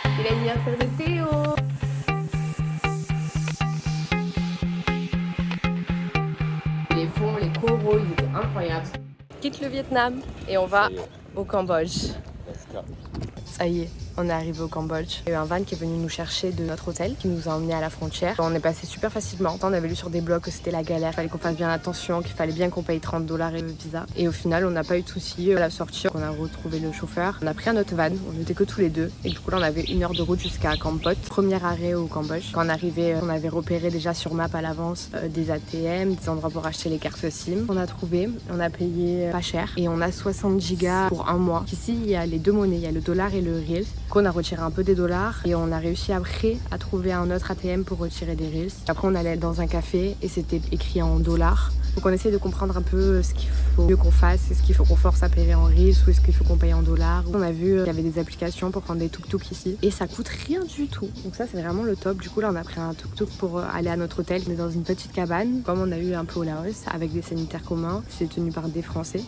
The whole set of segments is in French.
C'est l'anniversaire de Théo. Les fonds, les coraux, ils étaient incroyables. On quitte le Vietnam et on va au Cambodge. Ça y est, on est arrivé au Cambodge. Il y a eu un van qui est venu nous chercher de notre hôtel, qui nous a emmenés à la frontière. On est passé super facilement. On avait lu sur des blogs que c'était la galère, il fallait qu'on fasse bien attention, qu'il fallait bien qu'on paye 30 $ et le visa. Et au final, on n'a pas eu de soucis à la sortie. On a retrouvé le chauffeur. On a pris un autre van, on n'était que tous les deux. Et du coup, là, on avait 1 heure de route jusqu'à Kampot. Premier arrêt au Cambodge. Quand on arrivait, on avait repéré déjà sur map à l'avance des ATM, des endroits pour acheter les cartes SIM. On a trouvé, on a payé pas cher et on a 60 gigas pour un mois. Ici, il y a les deux monnaies, il y a le dollar et le riel. On a retiré un peu des dollars et on a réussi après à trouver un autre ATM pour retirer des riels. Après, on allait dans un café et c'était écrit en dollars. Donc on essaie de comprendre un peu ce qu'il faut mieux qu'on fasse. Est-ce qu'il faut qu'on force à payer en riels ou est-ce qu'il faut qu'on paye en dollars. On a vu qu'il y avait des applications pour prendre des tuk-tuk ici et ça coûte rien du tout. Donc ça, c'est vraiment le top. Du coup, là, on a pris un tuk-tuk pour aller à notre hôtel. On est dans une petite cabane, comme on a eu un peu au Laos, avec des sanitaires communs. C'est tenu par des Français.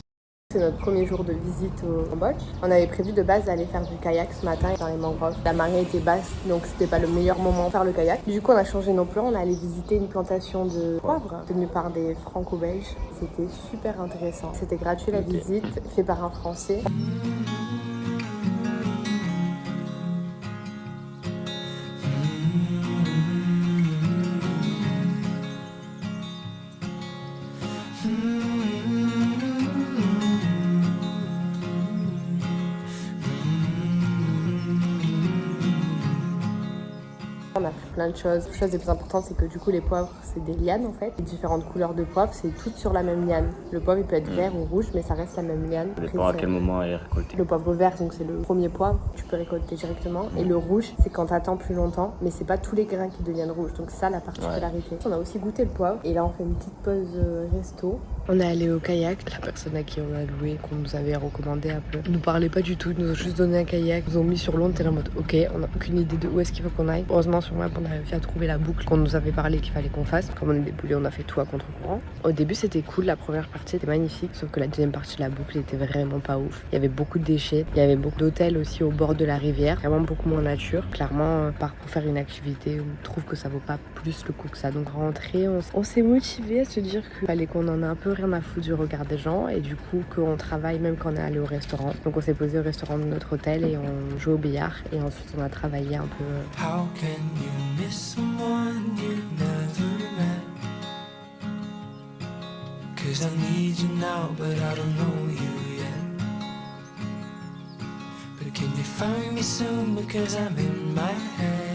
C'est notre premier jour de visite au Cambodge. On avait prévu de base d'aller faire du kayak ce matin dans les mangroves. La marée était basse, donc c'était pas le meilleur moment pour faire le kayak. Du coup, on a changé nos plans. On est allé visiter une plantation de poivre tenue par des franco-belges. C'était super intéressant. C'était gratuit la visite, fait par un Français. On a pris plein de choses. La chose la plus importante, c'est que du coup, les poivres, c'est des lianes en fait. Les différentes couleurs de poivre, c'est toutes sur la même liane. Le poivre, il peut être vert ou rouge, mais ça reste la même liane. Ça dépend à quel moment elle est récoltée. Le poivre vert, donc c'est le premier poivre que tu peux récolter directement. Et le rouge, c'est quand tu attends plus longtemps, mais c'est pas tous les grains qui deviennent rouges. Donc c'est ça la particularité. On a aussi goûté le poivre et là, on fait une petite pause resto. On est allé au kayak. La personne à qui on a loué, qu'on nous avait recommandé un peu, nous parlait pas du tout. Ils nous ont juste donné un kayak. Ils nous ont mis sur l'onde. T'es là en mode ok, on n'a aucune idée de où est-ce qu'il faut qu'on aille. Heureusement, sur map, on a réussi à trouver la boucle qu'on nous avait parlé qu'il fallait qu'on fasse. Comme on est des poulets, on a fait tout à contre-courant. Au début, c'était cool. La première partie était magnifique. Sauf que la deuxième partie de la boucle était vraiment pas ouf. Il y avait beaucoup de déchets. Il y avait beaucoup d'hôtels aussi au bord de la rivière. Vraiment beaucoup moins nature. Clairement, pour faire une activité, on trouve que ça vaut pas plus le coup que ça. Donc rentrer, on s'est motivé à se dire qu'il fallait qu'on en ait un peu rien à foutre du regard des gens et du coup qu'on travaille même quand on est allé au restaurant. Donc on s'est posé au restaurant de notre hôtel et on jouait au billard et ensuite on a travaillé un peu. How can you miss someone you never met? 'Cause I need you now, but I don't know you yet. But can you find me soon? Because I'm in my head.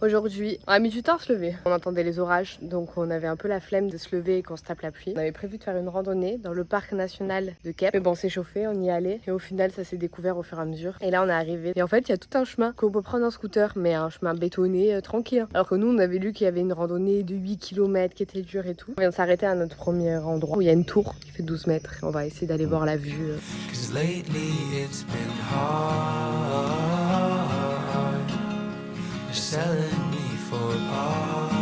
Aujourd'hui, on a mis du temps à se lever. On entendait les orages, donc on avait un peu la flemme de se lever et qu'on se tape la pluie. On avait prévu de faire une randonnée dans le parc national de Kep. Mais bon, on s'est chauffé, on y allait. Et au final, ça s'est découvert au fur et à mesure. Et là, on est arrivé. Et en fait, il y a tout un chemin qu'on peut prendre en scooter, mais un chemin bétonné, tranquille. Alors que nous, on avait lu qu'il y avait une randonnée de 8 km qui était dure et tout. On vient de s'arrêter à notre premier endroit où il y a une tour qui fait 12 mètres. On va essayer d'aller voir la vue. 'Cause lately it's been hard. You're selling me for parts,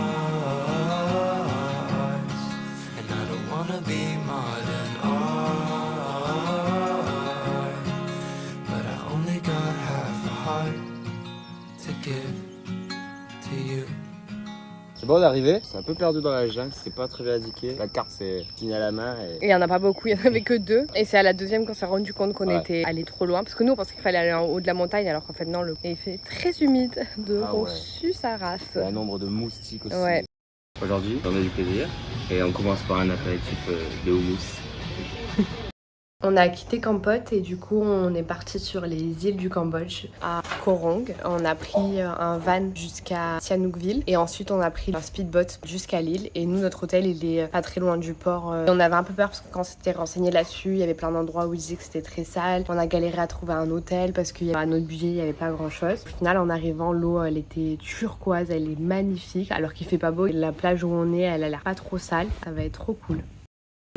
and I don't wanna be modern art, but I only got half a heart to give to you. C'est bon d'arriver, c'est un peu perdu dans la jungle, c'est pas très bien indiqué. La carte c'est signe à la main et... Il y en a pas beaucoup, il y en avait que 2. Et c'est à la deuxième qu'on s'est rendu compte qu'on était allé trop loin. Parce que nous, on pensait qu'il fallait aller en haut de la montagne, alors qu'en fait, non, il fait très humide. On sue sa race. Il y a un nombre de moustiques aussi. Ouais. Aujourd'hui, on a du plaisir et on commence par un apéritif de houmous. On a quitté Kampot et du coup on est parti sur les îles du Cambodge à Koh Rong. On a pris un van jusqu'à Sihanoukville et ensuite on a pris un speedboat jusqu'à l'île. Et nous notre hôtel il est pas très loin du port. On avait un peu peur parce que quand on s'était renseigné là-dessus, il y avait plein d'endroits où ils disaient que c'était très sale. On a galéré à trouver un hôtel parce qu'à notre budget il n'y avait pas grand chose. Au final en arrivant l'eau elle était turquoise, elle est magnifique alors qu'il fait pas beau. La plage où on est elle a l'air pas trop sale, ça va être trop cool.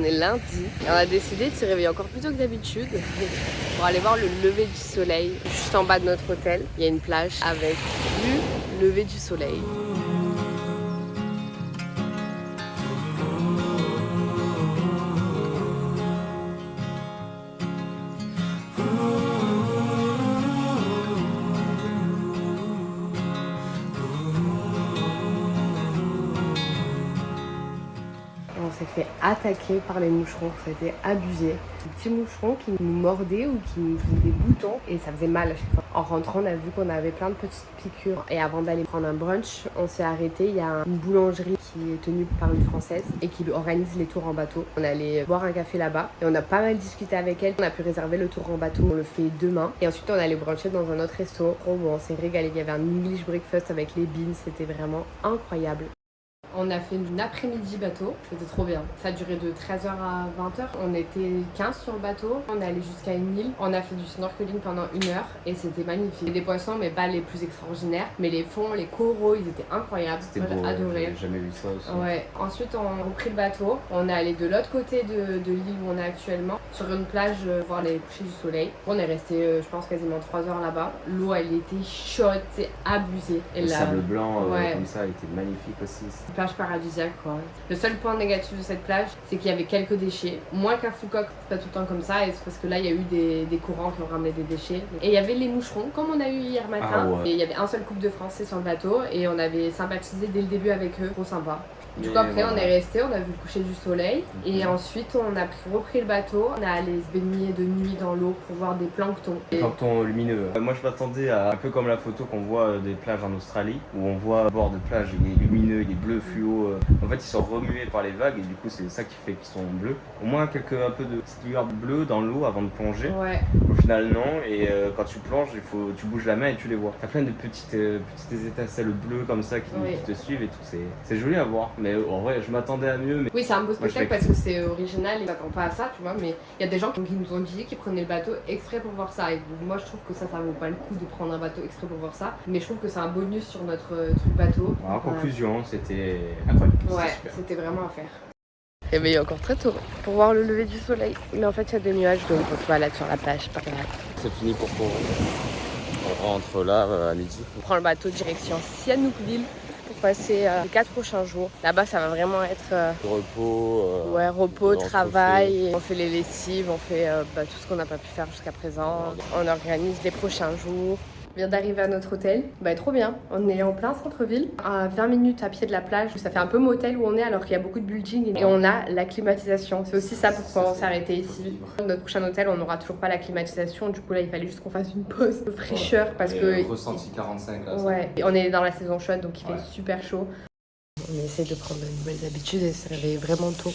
On est lundi et on a décidé de se réveiller encore plus tôt que d'habitude pour aller voir le lever du soleil. Juste en bas de notre hôtel, il y a une plage avec vue lever du soleil. fait attaquer par les moucherons. C'était abusé. Des petits moucherons qui nous mordaient ou qui nous faisaient des boutons et ça faisait mal à chaque fois. En rentrant, on a vu qu'on avait plein de petites piqûres. Et avant d'aller prendre un brunch, on s'est arrêté. Il y a une boulangerie qui est tenue par une Française et qui organise les tours en bateau. On allait boire un café là-bas et on a pas mal discuté avec elle. On a pu réserver le tour en bateau. On le fait demain. Et ensuite, on allait bruncher dans un autre resto. Oh bon, on s'est régalé. Il y avait un English breakfast avec les beans. C'était vraiment incroyable. On a fait une après-midi bateau, c'était trop bien. Ça a duré de 13h à 20h. On était 15 sur le bateau, on est allé jusqu'à une île. On a fait du snorkeling pendant 1 heure et c'était magnifique. Des poissons, mais pas les plus extraordinaires. Mais les fonds, les coraux, ils étaient incroyables. C'était beau, j'ai adoré. J'ai jamais vu ça aussi. Ouais. Ensuite, on a repris le bateau. On est allé de l'autre côté de l'île où on est actuellement, sur une plage, voir les couchers du soleil. On est resté, je pense, quasiment 3 heures là-bas. L'eau, elle était chaude, c'est abusé. Et le là, sable blanc, ouais. comme ça, était magnifique aussi. Plage paradisiaque quoi. Le seul point négatif de cette plage, c'est qu'il y avait quelques déchets. Moins qu'à Phuket, c'est pas tout le temps comme ça, et c'est parce que là il y a eu des courants qui ont ramené des déchets. Et il y avait les moucherons, comme on a eu hier matin. Ah ouais. Et il y avait un seul couple de Français sur le bateau, et on avait sympathisé dès le début avec eux, trop sympa. Du coup après on est resté, on a vu le coucher du soleil et ensuite on a repris le bateau, on est allé se baigner de nuit dans l'eau pour voir des planctons. Des planctons lumineux. Moi je m'attendais à un peu comme la photo qu'on voit des plages en Australie où on voit à bord de plage il est lumineux, il est bleu fluo. En fait ils sont remués par les vagues et du coup c'est ça qui fait qu'ils sont bleus. Au moins un peu de petites lueurs bleues dans l'eau avant de plonger. Ouais. Au final non et quand tu plonges tu bouges la main et tu les vois. T'as plein de petites étincelles bleues comme ça qui te suivent et tout. C'est joli à voir. Mais en vrai, je m'attendais à mieux. Mais... Oui, c'est un beau spectacle parce que c'est original et on s'attend pas à ça, tu vois. Mais il y a des gens qui nous ont dit qu'ils prenaient le bateau exprès pour voir ça. Et moi, je trouve que ça vaut pas le coup de prendre un bateau exprès pour voir ça. Mais je trouve que c'est un bonus sur notre truc bateau. En conclusion, c'était incroyable. Ouais, c'était vraiment à faire. Réveillé encore très tôt pour voir le lever du soleil. Mais en fait, il y a des nuages donc on se balade sur la plage. Pas grave. C'est fini pour qu'on rentre là à midi. On prend le bateau direction Sihanoukville. Pour passer les 4 prochains jours. Là-bas, ça va vraiment être repos. Ouais, repos, travail. On fait les lessives, on fait tout ce qu'on n'a pas pu faire jusqu'à présent. On organise les prochains jours. On vient d'arriver à notre hôtel. Trop bien. On est en plein centre-ville, à 20 minutes à pied de la plage. Ça fait un peu motel où on est alors qu'il y a beaucoup de buildings et on a la climatisation. C'est aussi ça pourquoi on s'est arrêté ici. Notre prochain hôtel, on n'aura toujours pas la climatisation. Du coup là, il fallait juste qu'on fasse une pause de fraîcheur parce que ressenti 45 là. Ouais. Et on est dans la saison chaude donc il fait super chaud. On essaie de prendre de nouvelles habitudes et se réveiller vraiment tôt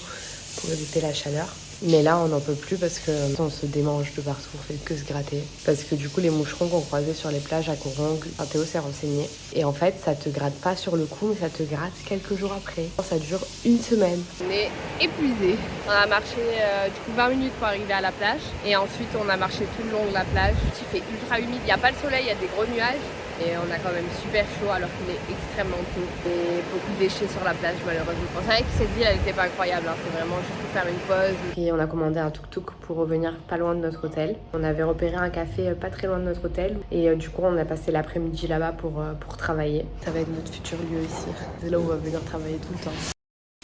pour éviter la chaleur. Mais là, on n'en peut plus parce que on se démange de partout, on fait que se gratter. Parce que du coup, les moucherons qu'on croisait sur les plages à Korong, Théo s'est renseigné. Et en fait, ça te gratte pas sur le coup, mais ça te gratte quelques jours après. Ça dure une semaine. On est épuisés. On a marché du coup 20 minutes pour arriver à la plage. Et ensuite, on a marché tout le long de la plage. Il fait ultra humide, il n'y a pas le soleil, il y a des gros nuages. Et on a quand même super chaud alors qu'il est extrêmement tôt. Et beaucoup de déchets sur la plage malheureusement. On savait que cette ville elle était pas incroyable, hein. C'est vraiment juste pour faire une pause. Et on a commandé un tuk-tuk pour revenir pas loin de notre hôtel. On avait repéré un café pas très loin de notre hôtel. Et du coup on a passé l'après-midi là-bas pour travailler. Ça va être notre futur lieu ici. C'est là où on va venir travailler tout le temps.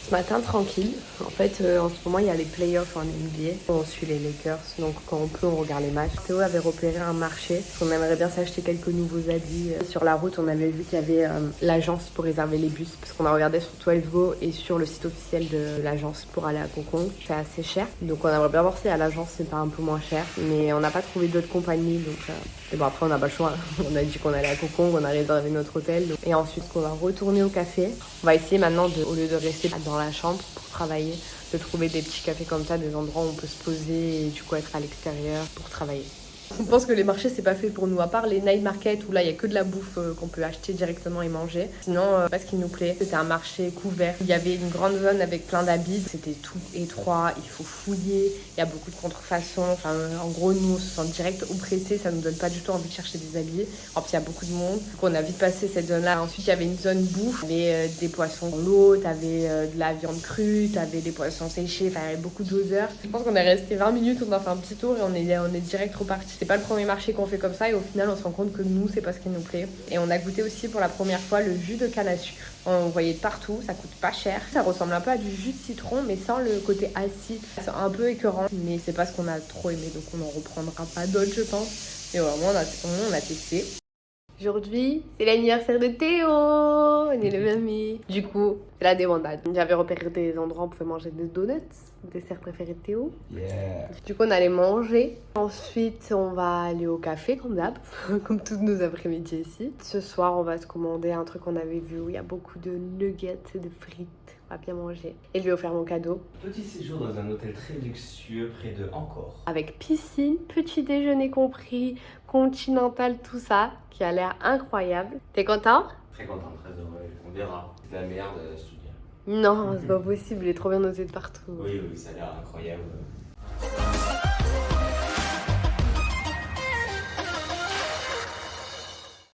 Ce matin tranquille, en fait en ce moment il y a les playoffs en NBA, on suit les Lakers donc quand on peut on regarde les matchs. Théo avait repéré un marché, on aimerait bien s'acheter quelques nouveaux habits. Sur la route on avait vu qu'il y avait l'agence pour réserver les bus parce qu'on a regardé sur 12Go et sur le site officiel de l'agence pour aller à Hong Kong. C'est assez cher donc on aimerait bien voir si à l'agence c'est pas un peu moins cher mais on n'a pas trouvé d'autres compagnies donc et bon après on n'a pas le choix, on a dit qu'on allait à Hong Kong, on a réservé notre hôtel donc. Et ensuite on va retourner au café. On va essayer maintenant au lieu de rester dans la chambre pour travailler, de trouver des petits cafés comme ça, des endroits où on peut se poser et du coup être à l'extérieur pour travailler. On pense que les marchés c'est pas fait pour nous, à part les night market où là il y a que de la bouffe qu'on peut acheter directement et manger. Sinon pas ce qui nous plaît, c'était un marché couvert. Il y avait une grande zone avec plein d'habits, c'était tout étroit, il faut fouiller, il y a beaucoup de contrefaçons. En gros nous on se sent direct oppressés, ça nous donne pas du tout envie de chercher des habits. En plus il y a beaucoup de monde, donc on a vite passé cette zone là. Ensuite il y avait une zone bouffe, il y avait des poissons dans l'eau, t'avais de la viande crue, t'avais des poissons séchés, il y avait beaucoup d'odeurs. Je pense qu'on est resté 20 minutes, on a fait un petit tour et on est direct reparti. C'est pas le premier marché qu'on fait comme ça et au final on se rend compte que nous c'est pas ce qui nous plaît. Et on a goûté aussi pour la première fois le jus de canne à sucre. On voyait partout, ça coûte pas cher. Ça ressemble un peu à du jus de citron mais sans le côté acide. C'est un peu écœurant mais c'est pas ce qu'on a trop aimé donc on en reprendra pas d'autres je pense. Et vraiment on a testé. Aujourd'hui, c'est l'anniversaire de Théo. On est le 20 mai. Du coup, c'est la débandade. J'avais repéré des endroits où on pouvait manger des donuts, le dessert préféré de Théo. Yeah. Du coup, on allait manger. Ensuite, on va aller au café, comme d'hab, comme tous nos après-midi ici. Ce soir, on va se commander un truc qu'on avait vu où il y a beaucoup de nuggets et de frites. On va bien manger. Et je vais offrir mon cadeau. Petit séjour dans un hôtel très luxueux près de Ancor. Avec piscine, petit déjeuner compris, continental, tout ça, qui a l'air incroyable. T'es content? Très content, très heureux. On verra. C'est la merde, je te dis. Non, c'est pas possible, il est trop bien noté de partout. Oui, ça a l'air incroyable.